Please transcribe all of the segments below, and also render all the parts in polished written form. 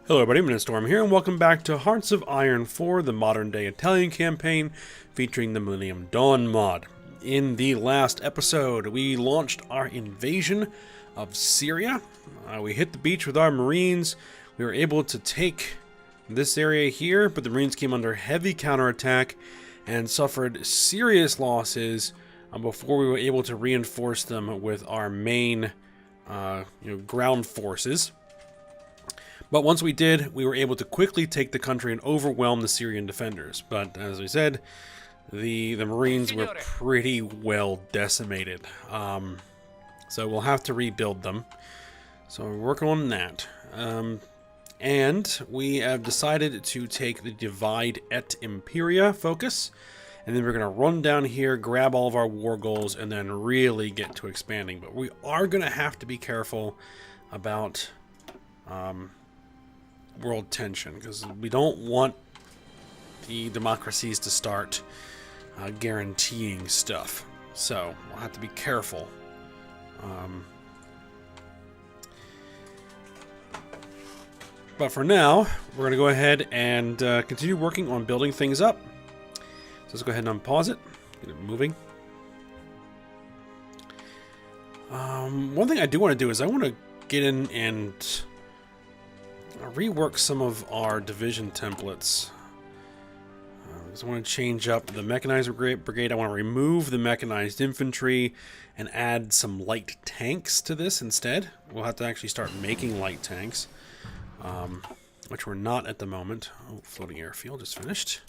Hello everybody, Millennium Storm here, and welcome back to Hearts of Iron 4, the modern-day Italian campaign featuring the Millennium Dawn mod. In the last episode, we launched our invasion of Syria. We hit the beach with our Marines. We were able to take this area here, but the Marines came under heavy counterattack and suffered serious losses before we were able to reinforce them with our main ground forces. But once we did, we were able to quickly take the country and overwhelm the Syrian defenders. But as we said, the Marines were pretty well decimated. So we'll have to rebuild them. So we're working on that. And we have decided to take the Divide et Imperia focus. And then we're going to run down here, grab all of our war goals, and then really get to expanding. But we are going to have to be careful about world tension, because we don't want the democracies to start guaranteeing stuff. So we'll have to be careful. But for now, we're going to go ahead and continue working on building things up. So let's go ahead and unpause it, get it moving. One thing I do want to do is I want to get in and rework some of our division templates. I want to change up the mechanized brigade. I want to remove the mechanized infantry and add some light tanks to this instead. We'll have to actually start making light tanks, which we're not at the moment. Oh, floating airfield just finished.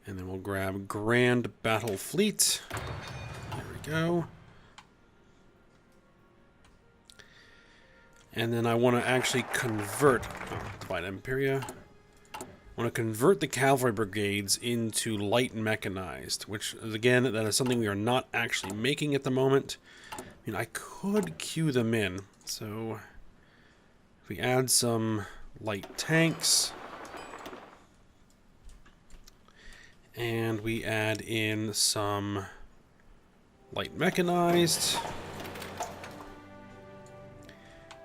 And then we'll grab Grand Battle Fleet. There we go. And then I want to actually convert Divide Imperia. I want to convert the cavalry brigades into light mechanized, which again, that is something we are not actually making at the moment. I mean, I could queue them in. So if we add some light tanks and we add in some light mechanized,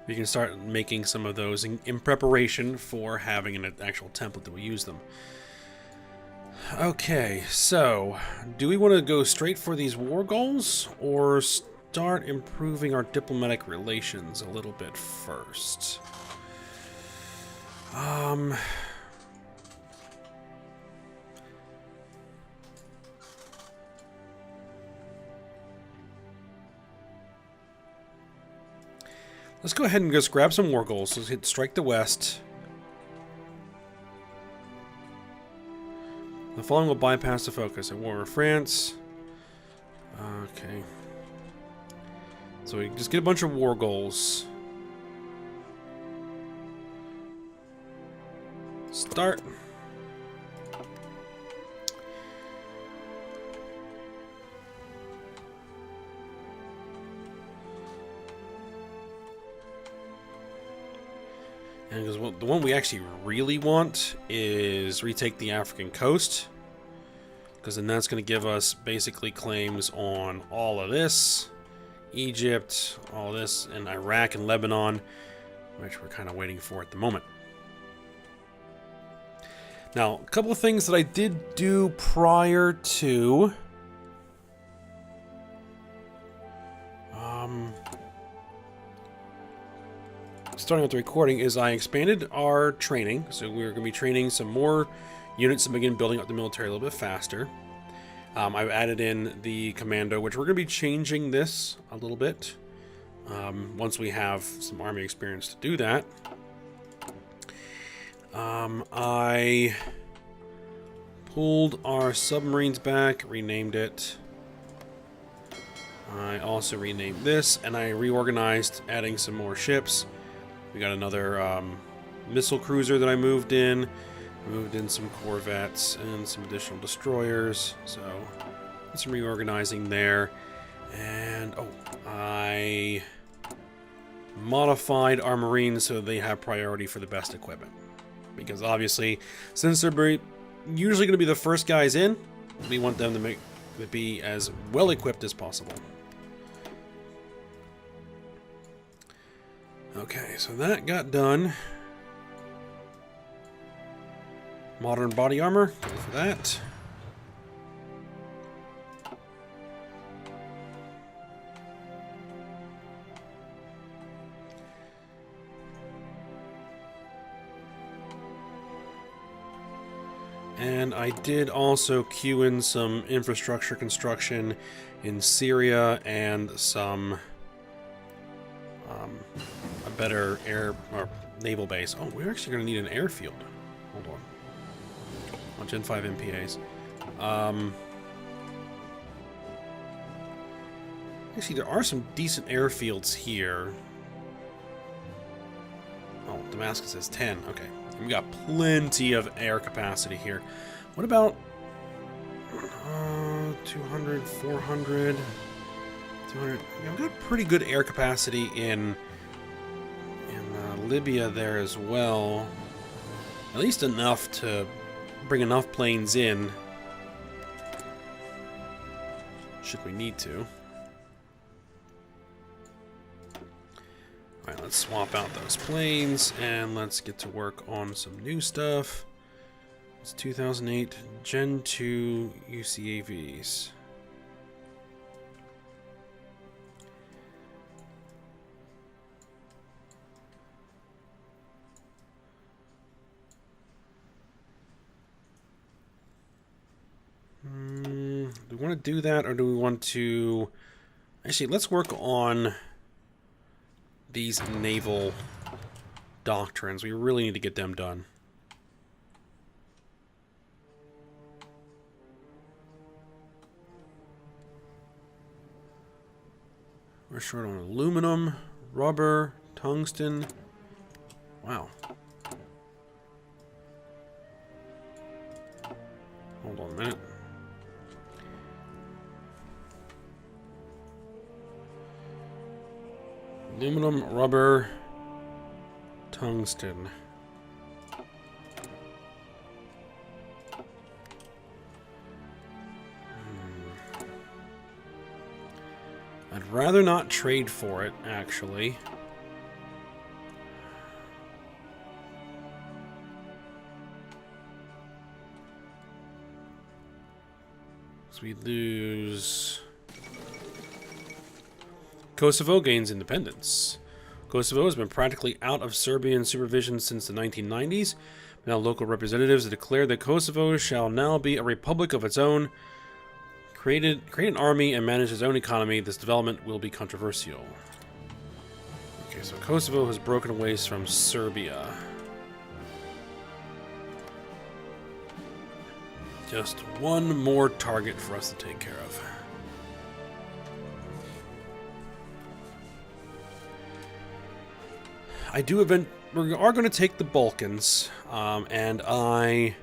we can start making some of those in preparation for having an actual template that we use them. Okay, so do we want to go straight for these war goals or start improving our diplomatic relations a little bit first? Let's go ahead and just grab some war goals. Let's hit Strike the West. The following will bypass the focus. At War with France. Okay. So we just get a bunch of war goals. Start. And because the one we actually really want is retake the African coast, because then that's going to give us basically claims on all of this, Egypt, all this, and Iraq and Lebanon, which we're kind of waiting for at the moment. Now, a couple of things that I did do prior to starting with the recording is I expanded our training. So we're going to be training some more units to begin building up the military a little bit faster. I've added in the commando, which we're going to be changing this a little bit once we have some army experience to do that. I pulled our submarines back, renamed it. I also renamed this, and I reorganized, adding some more ships. We got another missile cruiser that I moved in. Moved in some corvettes and some additional destroyers. So, some reorganizing there. And, I modified our Marines so they have priority for the best equipment. Because obviously, since they're usually going to be the first guys in, we want them to be as well equipped as possible. Okay, so that got done. Modern body armor, go for that. And I did also queue in some infrastructure construction in Syria and some a better air or naval base. Oh, we're actually going to need an airfield. Hold on. Gen 5 MPAs. Actually, there are some decent airfields here. Oh, Damascus has 10. Okay. We got plenty of air capacity here. What about 200, 400, 200? Yeah, we've got pretty good air capacity in Libya there as well. At least enough to bring enough planes in, should we need to. Alright, let's swap out those planes, and let's get to work on some new stuff. It's 2008 Gen 2 UCAVs. Do we want to do that, or do we want to... Actually, let's work on these naval doctrines. We really need to get them done. We're short on aluminum, rubber, tungsten. Wow. Hold on a minute. Aluminum, rubber, tungsten. I'd rather not trade for it, actually. So we lose... Kosovo gains independence. Kosovo has been practically out of Serbian supervision since the 1990s. Now local representatives have declared that Kosovo shall now be a republic of its own. Create an army and manage its own economy. This development will be controversial. Okay, so Kosovo has broken away from Serbia. Just one more target for us to take care of. We are going to take the Balkans, and I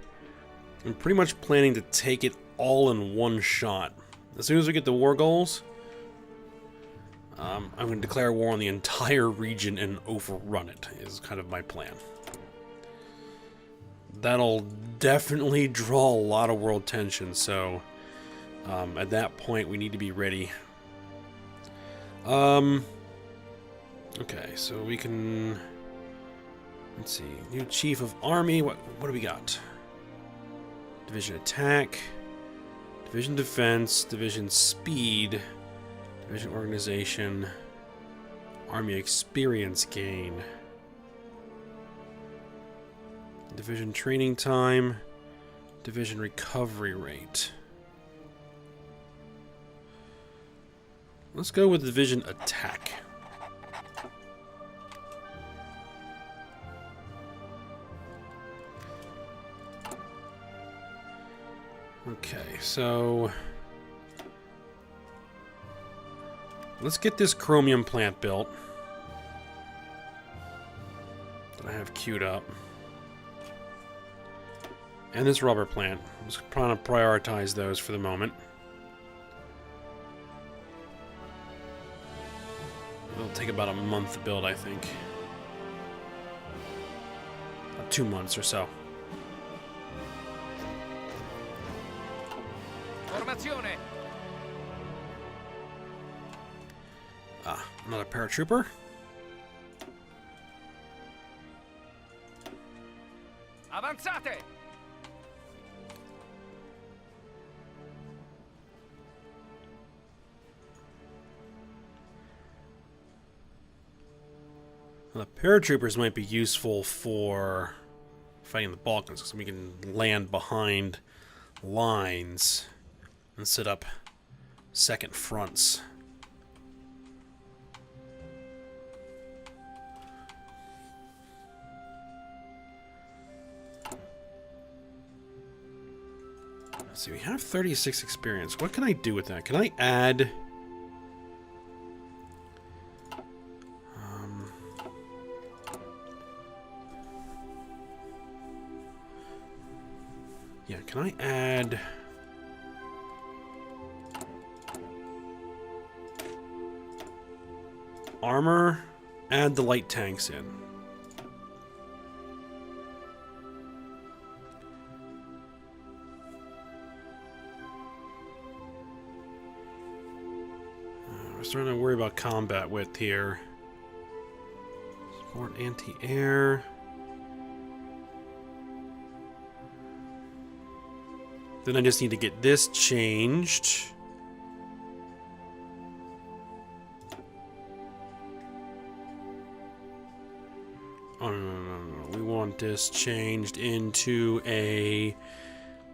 am pretty much planning to take it all in one shot. As soon as we get the war goals, I'm going to declare war on the entire region and overrun it, is kind of my plan. That'll definitely draw a lot of world tension, so at that point we need to be ready. Okay, so we can... Let's see. New Chief of Army. What do we got? Division Attack. Division Defense. Division Speed. Division Organization. Army Experience Gain. Division Training Time. Division Recovery Rate. Let's go with Division Attack. Okay, so let's get this chromium plant built that I have queued up. And this rubber plant. I'm just trying to prioritize those for the moment. It'll take about a month to build, I think. 2 months or so. Ah, another paratrooper. Avanzate! Well, the paratroopers might be useful for fighting the Balkans, so we can land behind lines and set up second fronts. Let's see, we have 36 experience. What can I do with that? Can I add... yeah, can I add... armor? Add the light tanks in. We're starting to worry about combat width here. Support anti-air. Then I just need to get this changed. Oh, no. We want this changed into a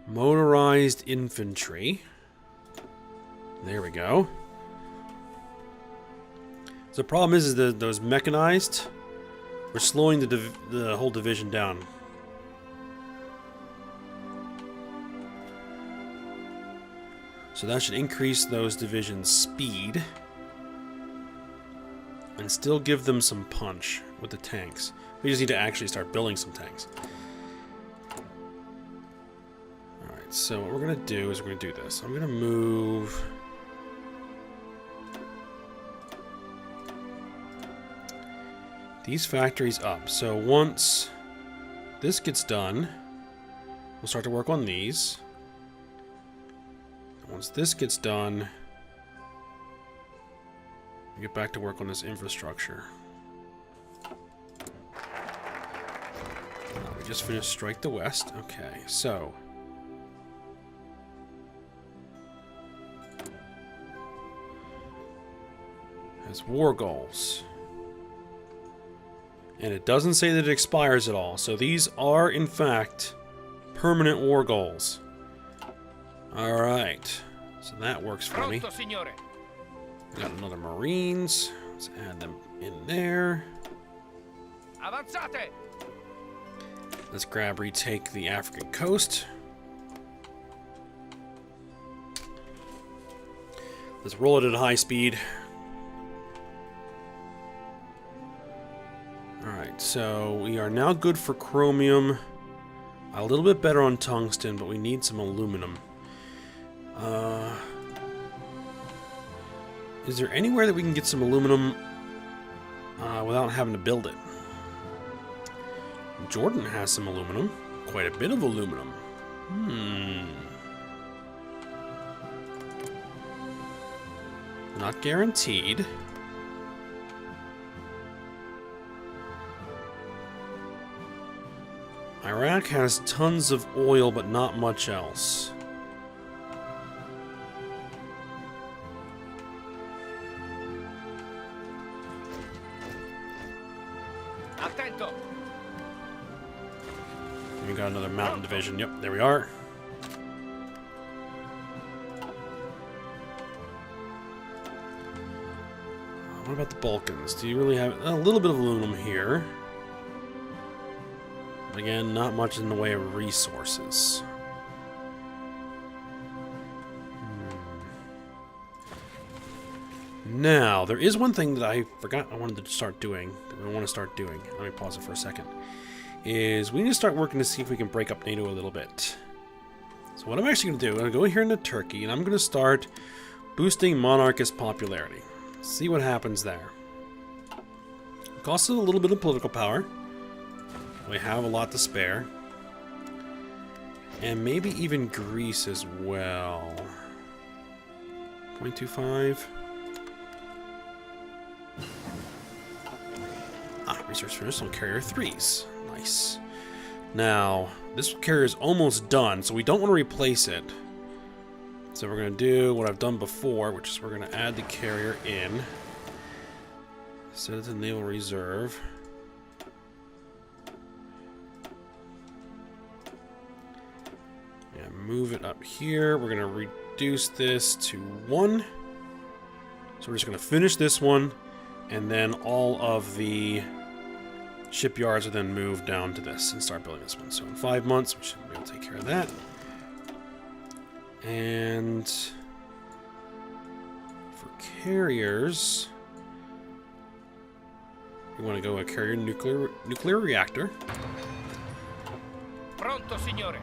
motorized infantry. There we go. So the problem is that those mechanized, we're slowing the whole division down. So that should increase those divisions' speed and still give them some punch with the tanks. We just need to actually start building some tanks. Alright, so what we're going to do is we're going to do this. I'm going to move... these factories up. So once this gets done, we'll start to work on these. Once this gets done, we get back to work on this infrastructure. We just finished Strike the West. Okay, so has war goals. And it doesn't say that it expires at all. So these are, in fact, permanent war goals. Alright. So that works for me. Got another Marines. Let's add them in there. Let's retake the African coast. Let's roll it at high speed. Alright, so we are now good for chromium. A little bit better on tungsten, but we need some aluminum. Is there anywhere that we can get some aluminum without having to build it? Jordan has some aluminum. Quite a bit of aluminum. Not guaranteed. Iraq has tons of oil, but not much else. Attento. We got another mountain division. Yep, there we are. What about the Balkans? Do you really have a little bit of aluminum here? Again, not much in the way of resources. Now, there is one thing that I forgot I wanted to start doing, that we want to start doing. Let me pause it for a second. Is we need to start working to see if we can break up NATO a little bit. So what I'm actually going to do, I'm going to go here into Turkey, and I'm going to start boosting monarchist popularity. See what happens there. It costs us a little bit of political power. We have a lot to spare. And maybe even Greece as well. 0.25. Research furnace on carrier 3s. Nice. Now, this carrier is almost done, so we don't want to replace it. So we're going to do what I've done before, which is we're going to add the carrier in. Set it to naval reserve. move it up here. We're going to reduce this to 1. So we're just going to finish this one, and then all of the shipyards are then moved down to this and start building this one. So in 5 months, we should be able to take care of that. And for carriers, we want to go a carrier nuclear reactor. Pronto, signore.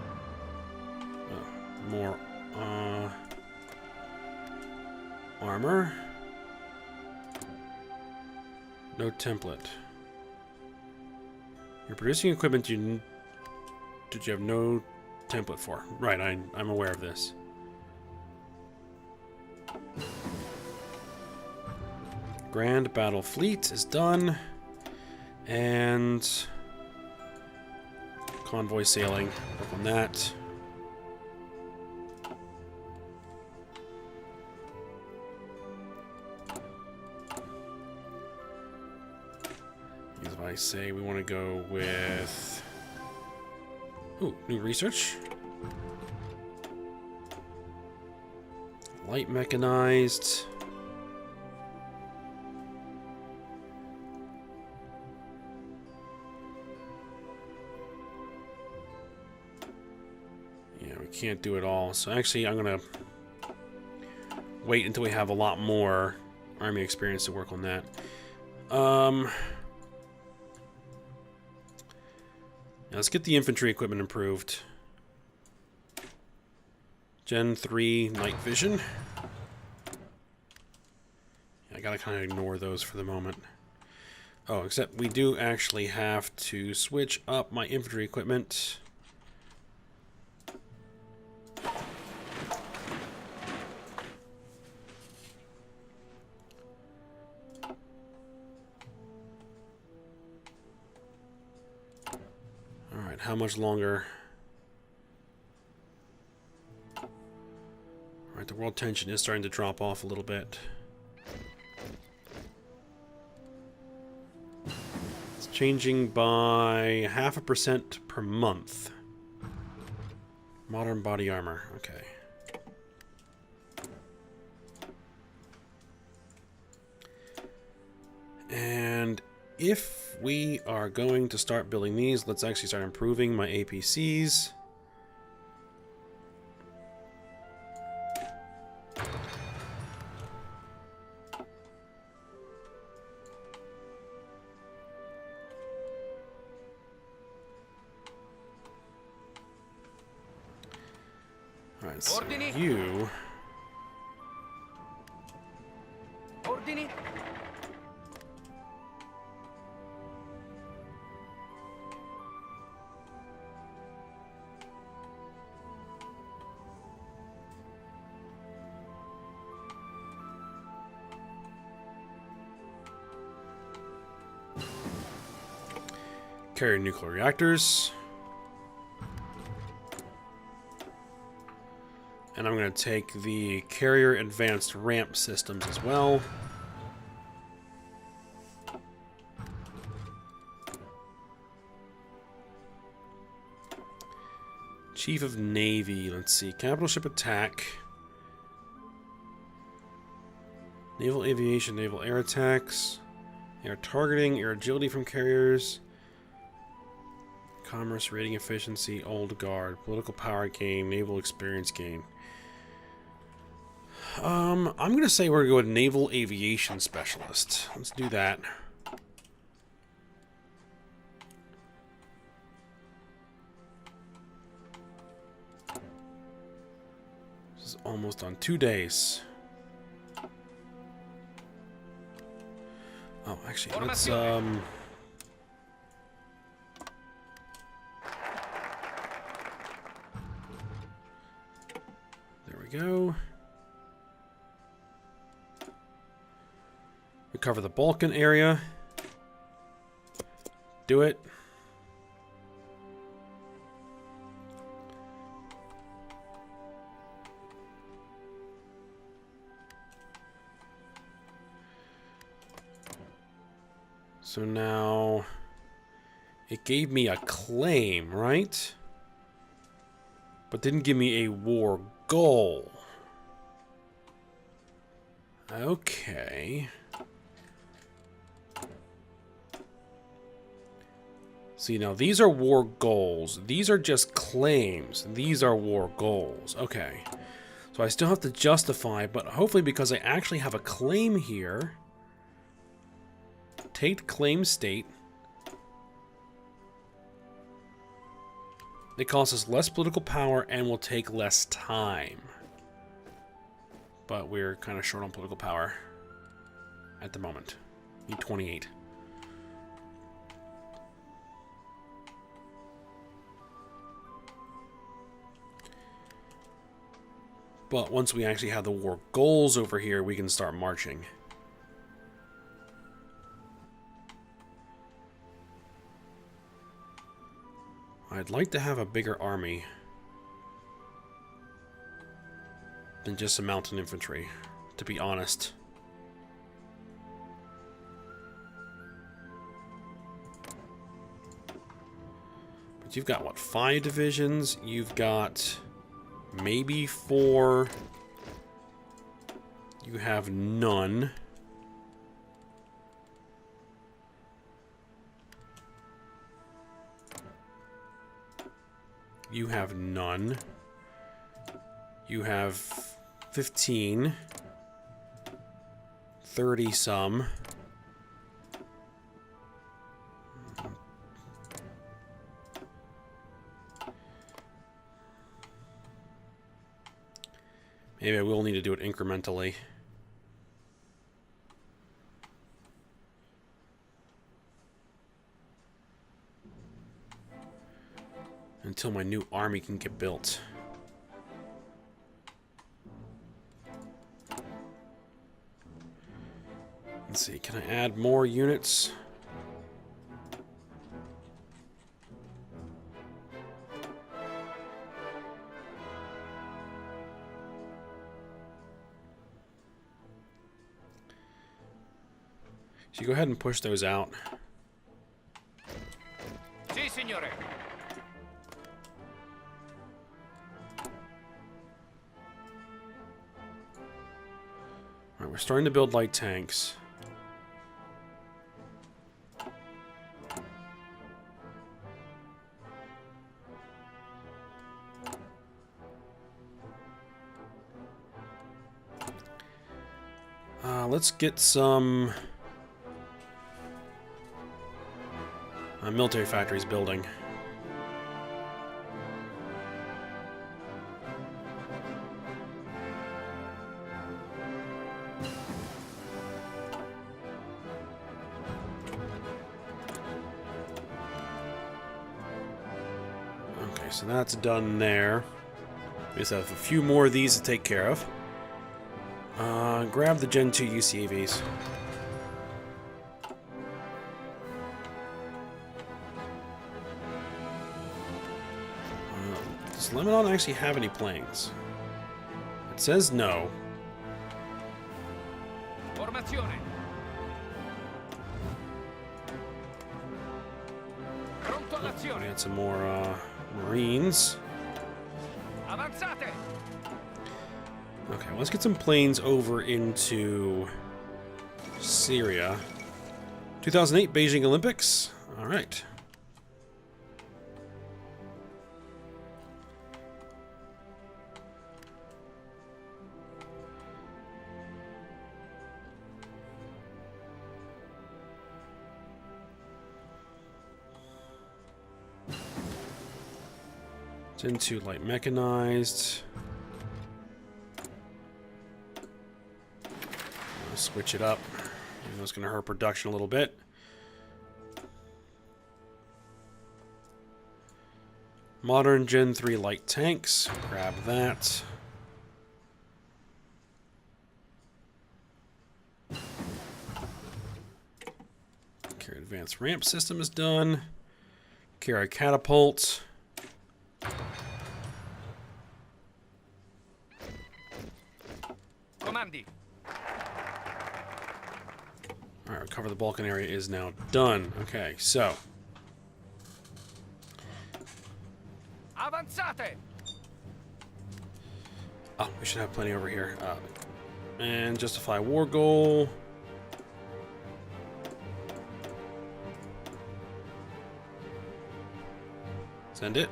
More armor. No template. You're producing equipment did you have no template for? Right, I'm aware of this. Grand Battle Fleet is done. And convoy sailing, work on that. As I say, we want to go with... Ooh, new research. Light mechanized. Yeah, we can't do it all. So actually, I'm going to wait until we have a lot more army experience to work on that. Let's get the infantry equipment improved. Gen 3 night vision. I gotta kind of ignore those for the moment. Oh, except we do actually have to switch up my infantry equipment. Alright, how much longer? Alright, the world tension is starting to drop off a little bit. It's changing by 0.5% per month. Modern body armor, okay. And if we are going to start building these, let's actually start improving my APCs. Alright, so you... Ordini. Carrier nuclear reactors. And I'm going to take the carrier advanced ramp systems as well. Chief of Navy, let's see. Capital ship attack. Naval aviation, naval air attacks. Air targeting, air agility from carriers. Commerce, rating efficiency, old guard. Political power gain, naval experience gain. I'm going to say we're going to go with naval aviation specialist. Let's do that. This is almost on 2 days. Oh, actually, let's, there we go. We cover the Balkan area. Do it. So now it gave me a claim, right? but didn't give me a war goal. Okay. See, now these are war goals. These are just claims. These are war goals. Okay. So I still have to justify, but hopefully because I actually have a claim here. Take claim state. It costs us less political power and will take less time. But we're kind of short on political power at the moment. Need 28. But once we actually have the war goals over here, we can start marching. I'd like to have a bigger army than just some mountain infantry, to be honest. But you've got, what, 5 divisions? You've got maybe 4. You have none. You have none. You have 15. 30 some. Maybe I will need to do it incrementally. Until my new army can get built. Let's see, can I add more units? So you go ahead and push those out. Si, signore. Alright, we're starting to build light tanks. Let's get some military factories building. Okay, so that's done there. We just have a few more of these to take care of. Grab the Gen 2 UCAVs. Does Lebanon actually have any planes? It says no. Formazione. Pronto We all'azione. got some more Marines. Avanzate. Okay, let's get some planes over into Syria. 2008 Beijing Olympics. All right. It's into light mechanized. Switch it up. I know it's going to hurt production a little bit. Modern Gen 3 light tanks. Grab that. Carry advanced ramp system is done. Carry catapult. Comandi. Alright, recover the Balkan area is now done. Okay, so. Avanzate. Oh, we should have plenty over here. And justify war goal. Send it.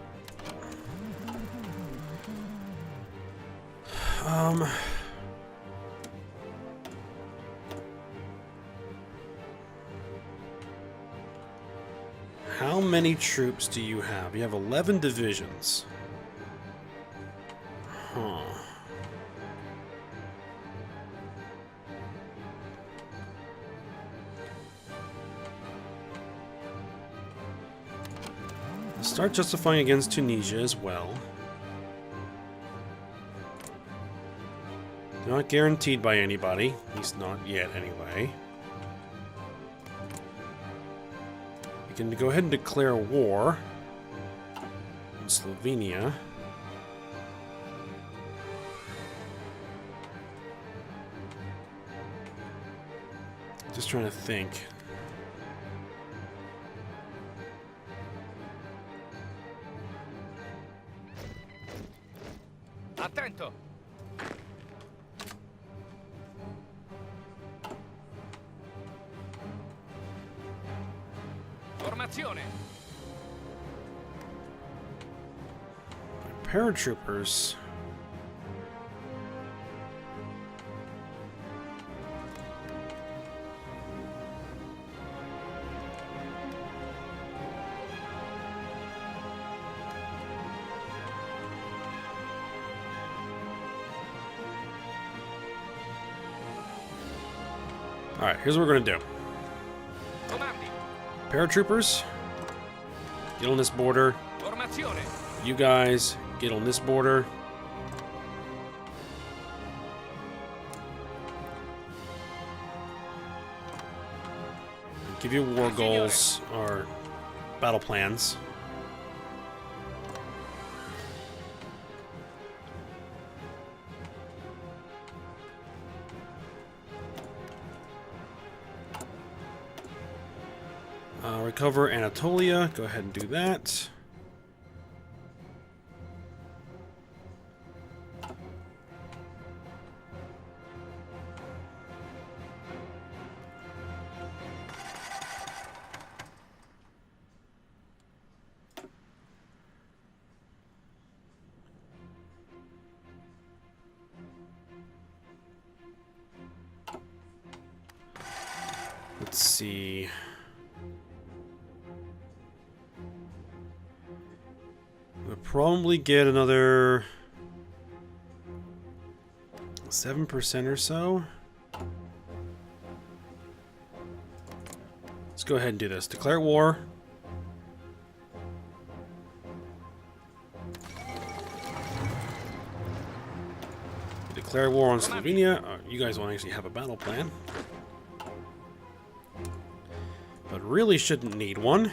How many troops do you have? You have 11 divisions. Huh. Start justifying against Tunisia as well. Not guaranteed by anybody. At least not yet, anyway. We can go ahead and declare war on Slovenia. Just trying to think. Attento! Formazione! Paratroopers. Alright, here's what we're gonna do. Comandi! Paratroopers, get on this border. Formazione! You guys, get on this border. Give you war goals or battle plans. Recover Anatolia. Go ahead and do that. Let's see. We'll probably get another 7% or so. Let's go ahead and do this. Declare war. Declare war on Slovenia. You guys won't actually have a battle plan. But really shouldn't need one.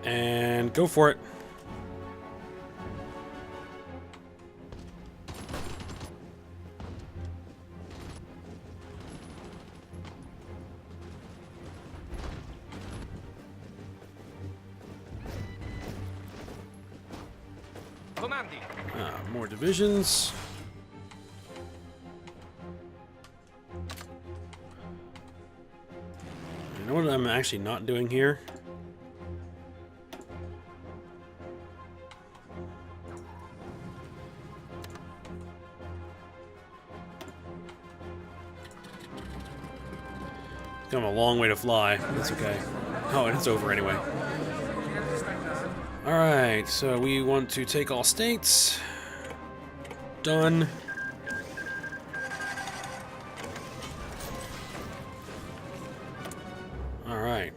And go for it. Comandi! More divisions. You know what I'm actually not doing here? It's kind of a long way to fly. That's okay. Oh, and it's over anyway. Alright, so we want to take all states. Done. Alright.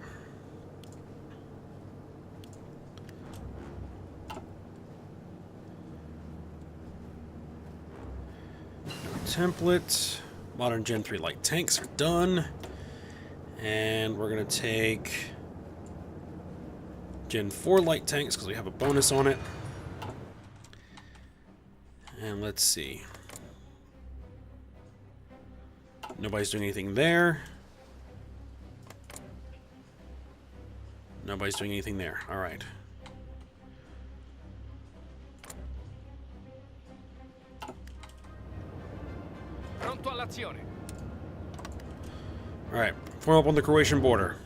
Template. Modern Gen 3 light tanks are done. And we're going to take Gen 4 light tanks because we have a bonus on it. And let's see. Nobody's doing anything there. Nobody's doing anything there. Alright. Pronto all'azione. Alright, form up on the Croatian border.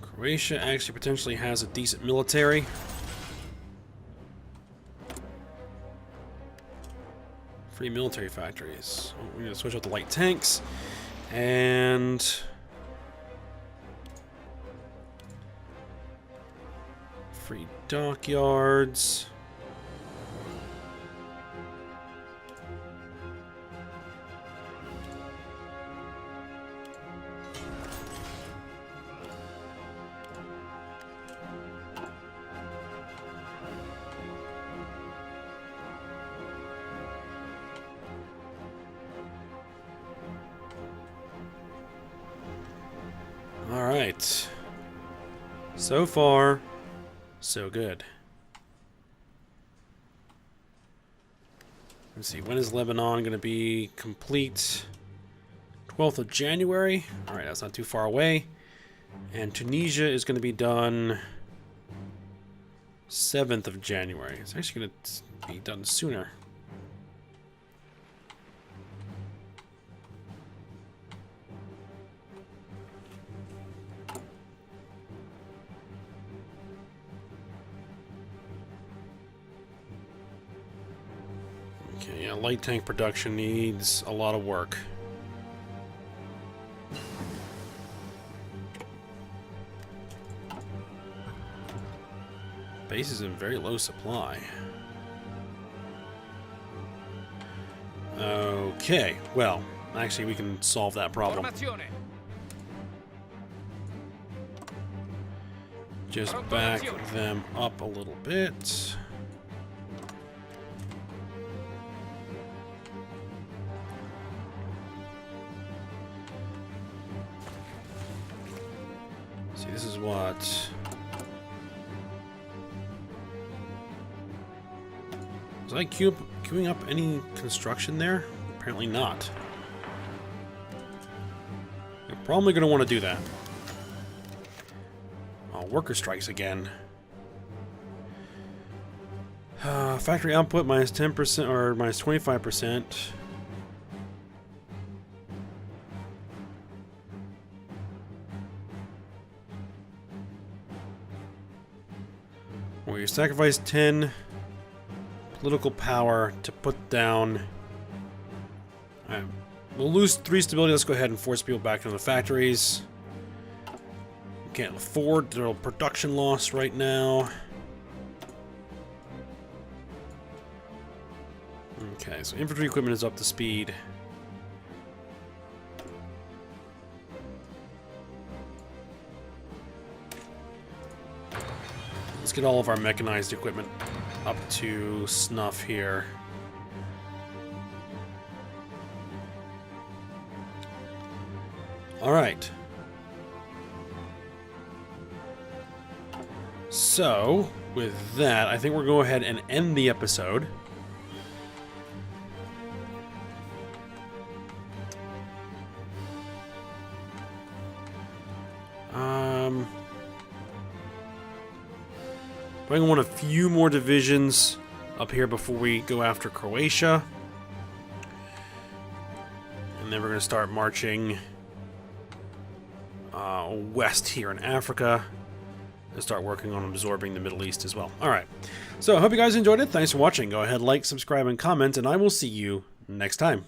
Croatia actually potentially has a decent military. Free military factories. Oh, we're going to switch out the light tanks. And... free dockyards. Alright. So far, so good. Let's see, when is Lebanon going to be complete? 12th of January. Alright, that's not too far away. And Tunisia is going to be done 7th of January. It's actually going to be done sooner. Okay, yeah, light tank production needs a lot of work. Base is in very low supply. Okay, well, actually we can solve that problem. Formazione. Just back them up a little bit. See, this is what... Was I queuing up any construction there? Apparently not. You're probably going to want to do that. Oh, worker strikes again. Factory output minus 10% or minus 25%. Well, you sacrifice 10 political power to put down. Alright, we'll lose 3 stability. Let's go ahead and force people back into the factories. Can't afford the production loss right now. Okay, so infantry equipment is up to speed. Let's get all of our mechanized equipment up to snuff here. All right. So, with that, I think we'll go ahead and end the episode. I want a few more divisions up here before we go after Croatia. And then we're going to start marching west here in Africa and start working on absorbing the Middle East as well. Alright, so I hope you guys enjoyed it. Thanks for watching. Go ahead, like, subscribe, and comment, and I will see you next time.